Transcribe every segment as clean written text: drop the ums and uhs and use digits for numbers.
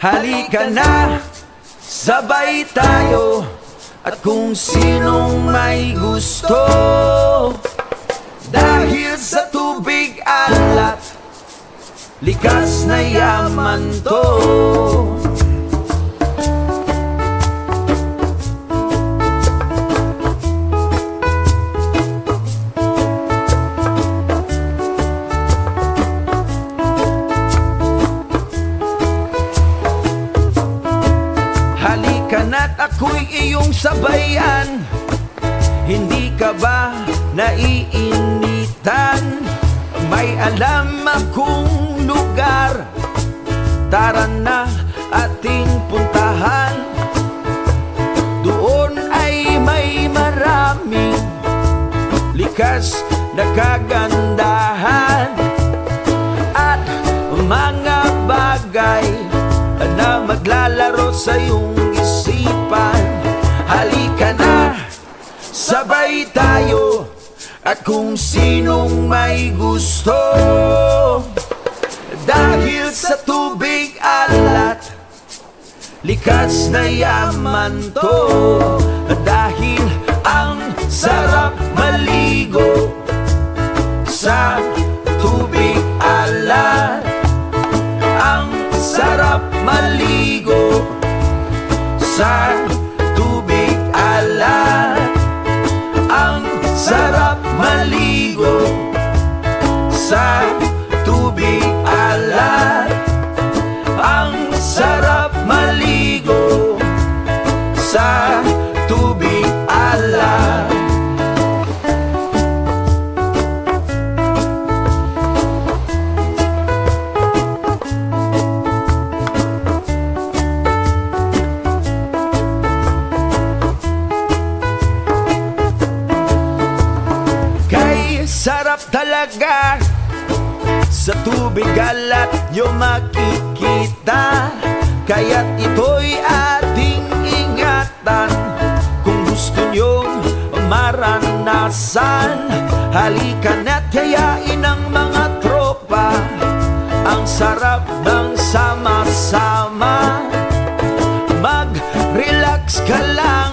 Halika na, sabay tayo. At kung sinong may gusto, dahil sa tubig alat, likas na yaman to. Halika na't ako'y iyong sabayan. Hindi ka ba naiinitan? May alam akong lugar, tara na ating puntahan. Doon ay may maraming likas na kagandahan at mga bagay na maglalaro sa iyong isipan. Halika na, sabay tayo. At kung sinong may gusto, dahil sa tubig alat, likas na yaman to. Dahil ang sarap maligo sa tubig alat. Ang sarap maligo sa tubig alat. Ang sarap maligo sa tubig alat. Ang sarap maligo sa tubig alat. Sarap talaga sa tubig alat yung makikita. Kaya't ito'y ating ingatan. Kung gusto nyong maranasan, halika na't yayain ang mga tropa. Ang sarap ng sama-sama. Mag-relax ka lang,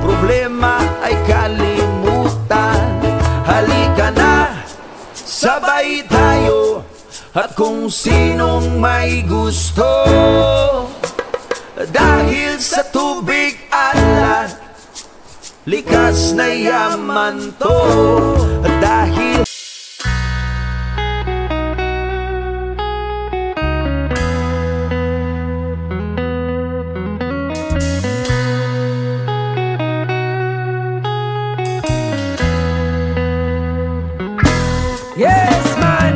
problema ay kalimutan. Halika na, sabay tayo. At kung sinong may gusto, dahil sa tubig alat, likas na yaman to. Dahil yes, man.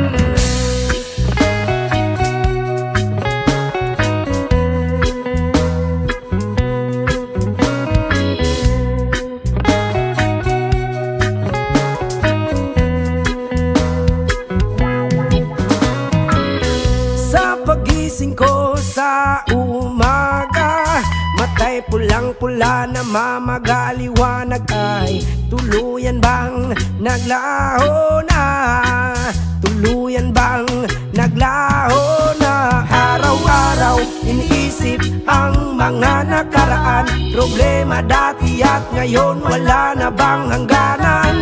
Sa pagising ko sa umaga, matay pulang-pula na mamagaliwanag ay tuluyan bang naglaho na? Tuluyan bang naglaho na? Araw-araw iniisip ang mga nakaraan, problema dati at ngayon wala na bang hangganan?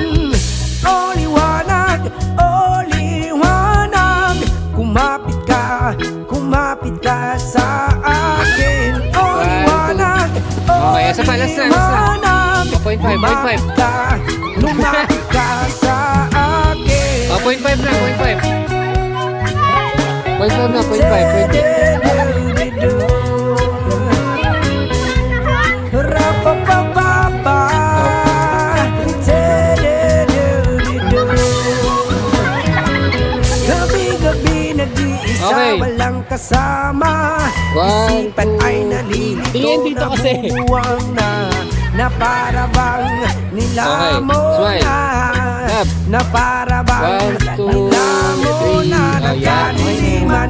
O liwanag, o liwanag, kumapit ka sa akin. O liwanag, o Okay, isa pa, last na. liwanag, 0.5, 0.5. lumapit ka sa akin. 0.5 na, 0.5. 0.5 na, 0.5. Rapapapapa. Gabi-gabi nag-iisa, Okay. walang kasama. One, Isipan two. ay nalilito, Tingin dito kasi. nabubuwang na para bang nilamo Okay, smile. na. Clap. Na para bang 1, 2, nilamo 3. na Oh, yeah. nagkaniliman.